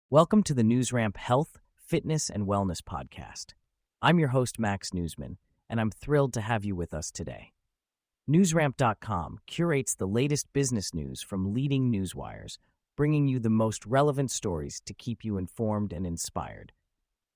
Welcome to the NewsRamp Health, Fitness, and Wellness Podcast. I'm your host, Max Newsman, and I'm thrilled to have you with us today. NewsRamp.com curates the latest business news from leading newswires, bringing you the most relevant stories to keep you informed and inspired.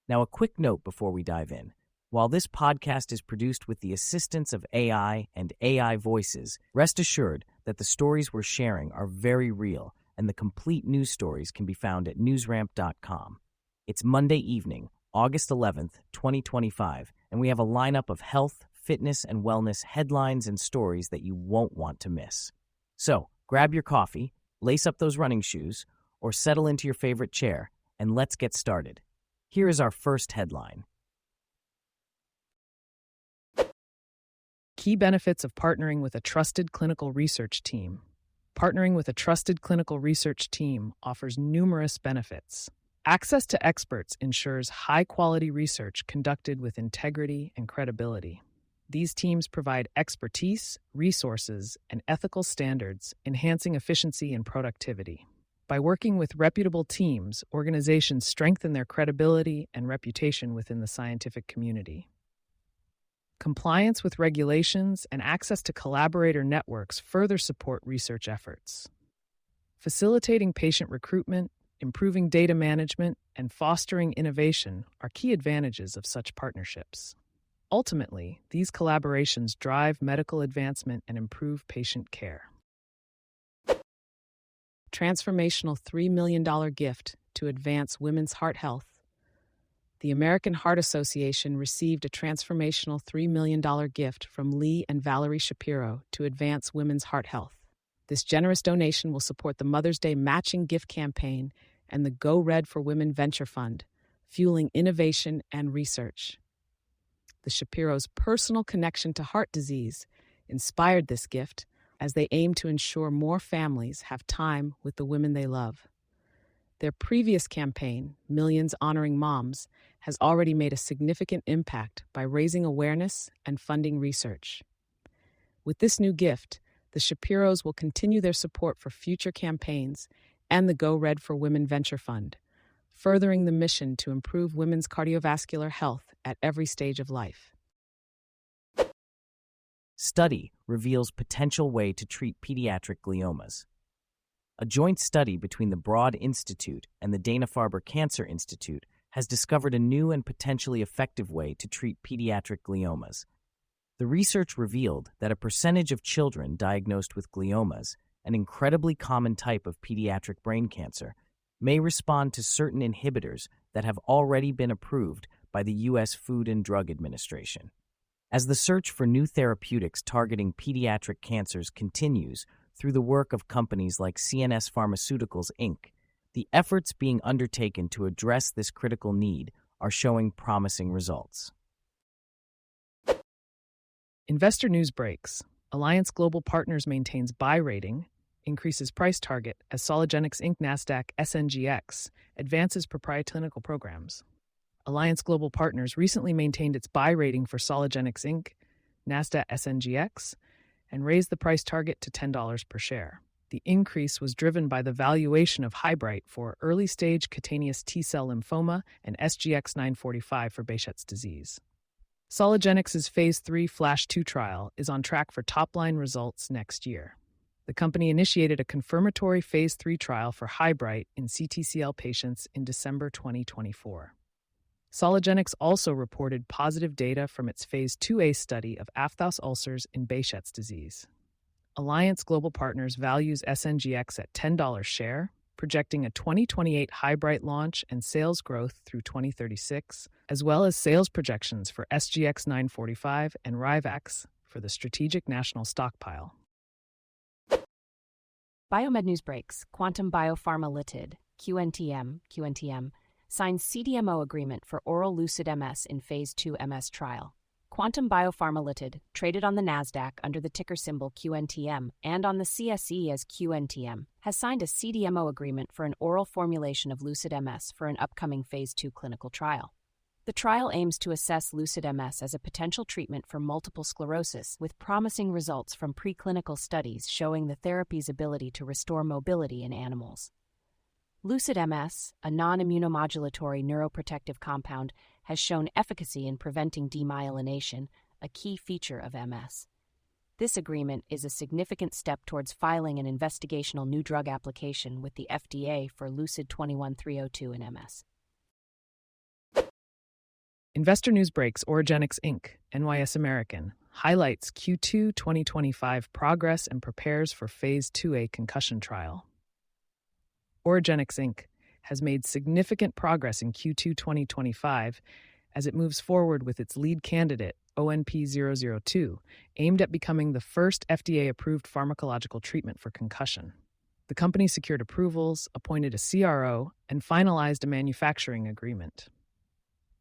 Now, a quick note before we dive in. While this podcast is produced with the assistance of AI and AI voices, rest assured that the stories we're sharing are very real, and the complete news stories can be found at newsramp.com. It's Monday evening, August 11th, 2025, and we have a lineup of health, fitness, and wellness headlines and stories that you won't want to miss. So, grab your coffee, lace up those running shoes, or settle into your favorite chair, and let's get started. Here is our first headline. Key benefits of partnering with a trusted clinical research team. Partnering with a trusted clinical research team offers numerous benefits. Access to experts ensures high-quality research conducted with integrity and credibility. These teams provide expertise, resources, and ethical standards, enhancing efficiency and productivity. By working with reputable teams, organizations strengthen their credibility and reputation within the scientific community. Compliance with regulations and access to collaborator networks further support research efforts. Facilitating patient recruitment, improving data management, and fostering innovation are key advantages of such partnerships. Ultimately, these collaborations drive medical advancement and improve patient care. Transformational $3 million gift to advance women's heart health. The American Heart Association received a transformational $3 million gift from Lee and Valerie Shapiro to advance women's heart health. This generous donation will support the Mother's Day Matching Gift Campaign and the Go Red for Women Venture Fund, fueling innovation and research. The Shapiro's personal connection to heart disease inspired this gift as they aim to ensure more families have time with the women they love. Their previous campaign, Millions Honoring Moms, has already made a significant impact by raising awareness and funding research. With this new gift, the Shapiros will continue their support for future campaigns and the Go Red for Women Venture Fund, furthering the mission to improve women's cardiovascular health at every stage of life. Study reveals potential way to treat pediatric gliomas. A joint study between the Broad Institute and the Dana-Farber Cancer Institute has discovered a new and potentially effective way to treat pediatric gliomas. The research revealed that a percentage of children diagnosed with gliomas, an incredibly common type of pediatric brain cancer, may respond to certain inhibitors that have already been approved by the U.S. Food and Drug Administration. As the search for new therapeutics targeting pediatric cancers continues through the work of companies like CNS Pharmaceuticals, Inc., the efforts being undertaken to address this critical need are showing promising results. Investor news breaks. Alliance Global Partners maintains buy rating, increases price target as Soligenix Inc. NASDAQ SNGX advances proprietary clinical programs. Alliance Global Partners recently maintained its buy rating for Soligenix Inc., NASDAQ SNGX, and raised the price target to $10 per share. The increase was driven by the valuation of Highbright for early-stage cutaneous T-cell lymphoma and SGX-945 for Behçet's disease. Soligenix's Phase 3 FLASH-2 trial is on track for top-line results next year. The company initiated a confirmatory Phase 3 trial for Highbright in CTCL patients in December 2024. Soligenix also reported positive data from its Phase 2A study of aphthous ulcers in Behçet's disease. Alliance Global Partners values SNGX at $10 share, projecting a 2028 Highbright launch and sales growth through 2036, as well as sales projections for SGX-945 and Rivax for the Strategic National Stockpile. Biomed news breaks. Quantum Biopharma Ltd. QNTM, signs CDMO agreement for oral Lucid MS in Phase 2 MS trial. Quantum Biopharma Ltd., traded on the NASDAQ under the ticker symbol QNTM and on the CSE as QNTM, has signed a CDMO agreement for an oral formulation of Lucid MS for an upcoming Phase 2 clinical trial. The trial aims to assess Lucid MS as a potential treatment for multiple sclerosis, with promising results from preclinical studies showing the therapy's ability to restore mobility in animals. Lucid MS, a non-immunomodulatory neuroprotective compound, has shown efficacy in preventing demyelination, a key feature of MS. This agreement is a significant step towards filing an investigational new drug application with the FDA for Lucid 21302 in MS. Investor News Breaks Origenics Inc., NYS American, highlights Q2 2025 progress and prepares for Phase 2A concussion trial. Origenics Inc. has made significant progress in Q2 2025 as it moves forward with its lead candidate, ONP-002, aimed at becoming the first FDA-approved pharmacological treatment for concussion. The company secured approvals, appointed a CRO, and finalized a manufacturing agreement.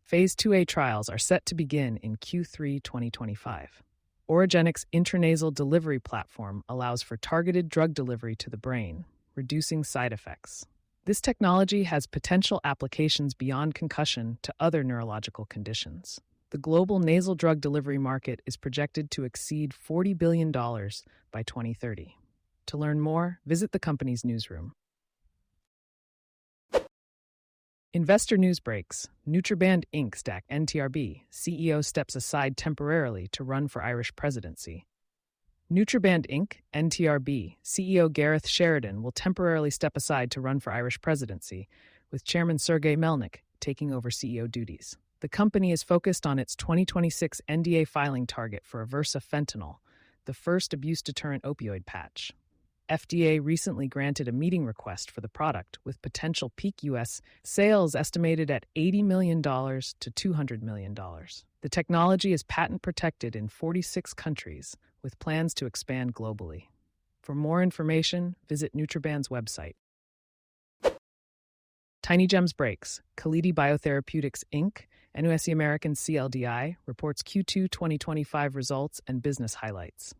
Phase 2A trials are set to begin in Q3 2025. Origenics' intranasal delivery platform allows for targeted drug delivery to the brain, reducing side effects. This technology has potential applications beyond concussion to other neurological conditions. The global nasal drug delivery market is projected to exceed $40 billion by 2030. To learn more, visit the company's newsroom. Investor News Breaks. Nutriband Inc. Stack NTRB. CEO steps aside temporarily to run for Irish presidency. Nutriband Inc., NTRB, CEO Gareth Sheridan will temporarily step aside to run for Irish presidency, with Chairman Sergei Melnik taking over CEO duties. The company is focused on its 2026 NDA filing target for Aversa fentanyl, the first abuse-deterrent opioid patch. FDA recently granted a meeting request for the product, with potential peak U.S. sales estimated at $80 million to $200 million. The technology is patent protected in 46 countries, with plans to expand globally. For more information, visit Nutriband's website. Tiny Gems Breaks. Kalidi Biotherapeutics Inc., NYS American CLDI, reports Q2 2025 results and business highlights.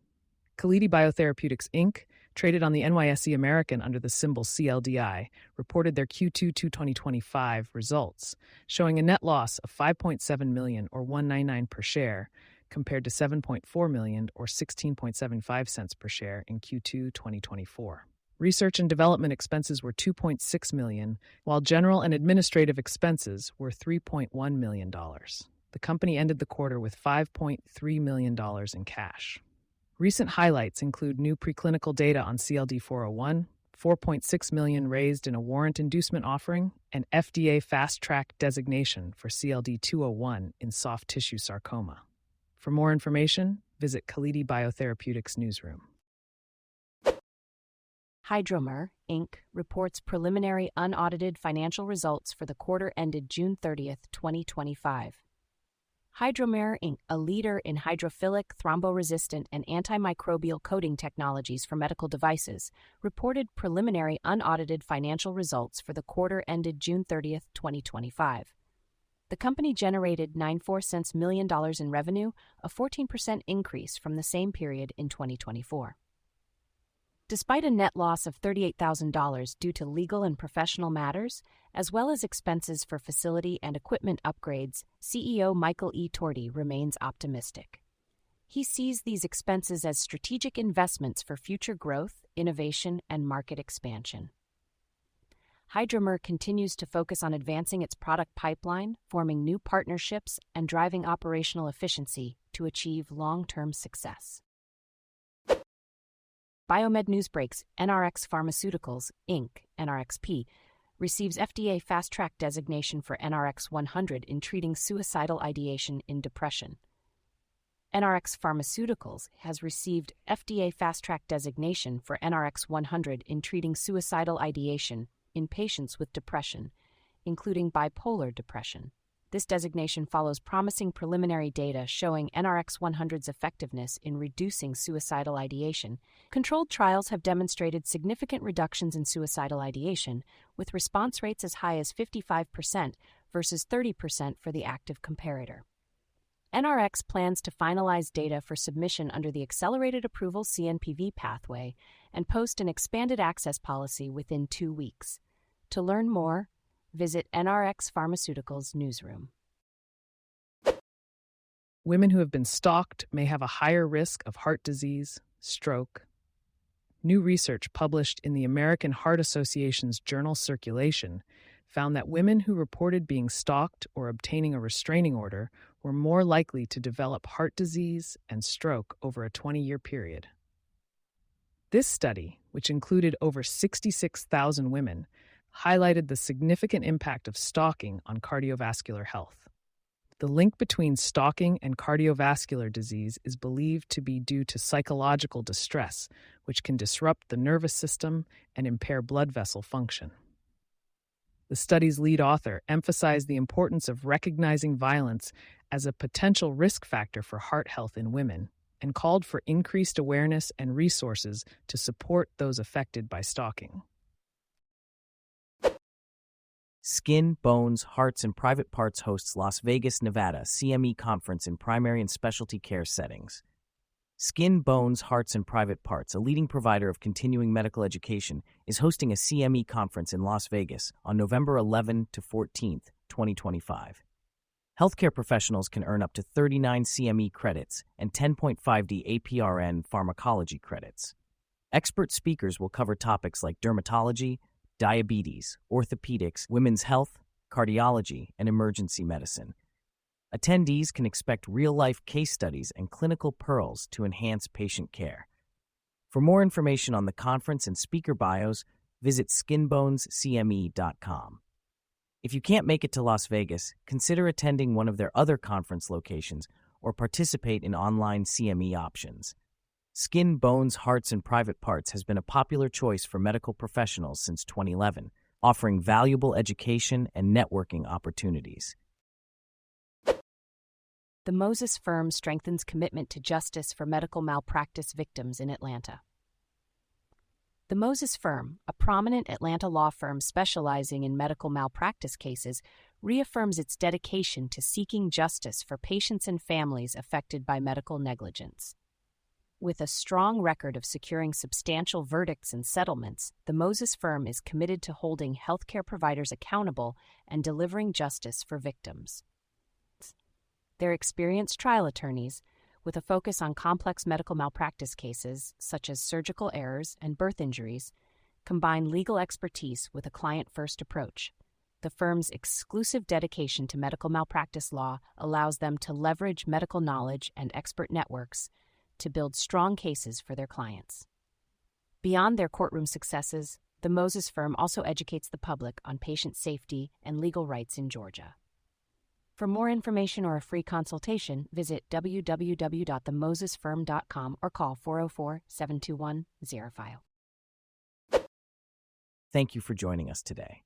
Kalidi Biotherapeutics Inc., traded on the NYSE American under the symbol CLDI, reported their Q2 2025 results, showing a net loss of $5.7 million or $1.99 per share, compared to $7.4 million or 16.75 cents per share in Q2 2024. Research and development expenses were $2.6 million, while general and administrative expenses were $3.1 million. The company ended the quarter with $5.3 million in cash. Recent highlights include new preclinical data on CLD-401, $4.6 million raised in a warrant inducement offering, and FDA Fast Track designation for CLD-201 in soft tissue sarcoma. For more information, visit Kalidi Biotherapeutics newsroom. Hydromer, Inc. reports preliminary unaudited financial results for the quarter ended June 30, 2025. Hydromer, Inc., a leader in hydrophilic, thromboresistant, and antimicrobial coating technologies for medical devices, reported preliminary unaudited financial results for the quarter ended June 30, 2025. The company generated $9.4 million in revenue, a 14% increase from the same period in 2024. Despite a net loss of $38,000 due to legal and professional matters, as well as expenses for facility and equipment upgrades, CEO Michael E. Torti remains optimistic. He sees these expenses as strategic investments for future growth, innovation, and market expansion. Hydromer continues to focus on advancing its product pipeline, forming new partnerships, and driving operational efficiency to achieve long-term success. Biomed News Breaks. NRx Pharmaceuticals, Inc., NRXP, receives FDA Fast Track designation for NRx 100 in treating suicidal ideation in depression. NRx Pharmaceuticals has received FDA Fast Track designation for NRx 100 in treating suicidal ideation in patients with depression, including bipolar depression. This designation follows promising preliminary data showing NRx 100's effectiveness in reducing suicidal ideation. Controlled trials have demonstrated significant reductions in suicidal ideation, with response rates as high as 55% versus 30% for the active comparator. NRx plans to finalize data for submission under the Accelerated Approval CNPV pathway and post an expanded access policy within 2 weeks. To learn more, visit NRx Pharmaceuticals newsroom. Women who have been stalked may have a higher risk of heart disease, stroke, New research published in the American Heart Association's journal Circulation found that women who reported being stalked or obtaining a restraining order were more likely to develop heart disease and stroke over a 20-year period. This study, which included over 66,000 women, highlighted the significant impact of stalking on cardiovascular health. The link between stalking and cardiovascular disease is believed to be due to psychological distress, which can disrupt the nervous system and impair blood vessel function. The study's lead author emphasized the importance of recognizing violence as a potential risk factor for heart health in women and called for increased awareness and resources to support those affected by stalking. Skin, Bones, Hearts, and Private Parts hosts Las Vegas, Nevada CME Conference in primary and specialty care settings. Skin, Bones, Hearts, and Private Parts, a leading provider of continuing medical education, is hosting a CME conference in Las Vegas on November 11 to 14, 2025. Healthcare professionals can earn up to 39 CME credits and 10.5D APRN pharmacology credits. Expert speakers will cover topics like dermatology, diabetes, orthopedics, women's health, cardiology, and emergency medicine. Attendees can expect real-life case studies and clinical pearls to enhance patient care. For more information on the conference and speaker bios, visit skinbonescme.com. If you can't make it to Las Vegas, consider attending one of their other conference locations or participate in online CME options. Skin, Bones, Hearts, and Private Parts has been a popular choice for medical professionals since 2011, offering valuable education and networking opportunities. The Moses firm strengthens commitment to justice for medical malpractice victims in Atlanta. The Moses firm, a prominent Atlanta law firm specializing in medical malpractice cases, reaffirms its dedication to seeking justice for patients and families affected by medical negligence. With a strong record of securing substantial verdicts and settlements, the Moses firm is committed to holding healthcare providers accountable and delivering justice for victims. Their experienced trial attorneys, with a focus on complex medical malpractice cases such as surgical errors and birth injuries, combine legal expertise with a client-first approach. The firm's exclusive dedication to medical malpractice law allows them to leverage medical knowledge and expert networks to build strong cases for their clients. Beyond their courtroom successes, the Moses firm also educates the public on patient safety and legal rights in Georgia. For more information or a free consultation, visit www.themosesfirm.com or call 404-721-05. Thank you for joining us today.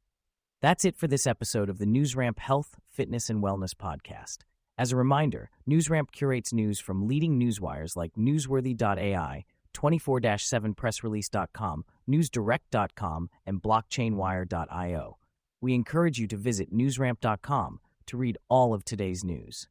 That's it for this episode of the NewsRamp Health, Fitness, and Wellness podcast. As a reminder, NewsRamp curates news from leading newswires like Newsworthy.ai, 24/7pressrelease.com, NewsDirect.com, and BlockchainWire.io. We encourage you to visit NewsRamp.com to read all of today's news.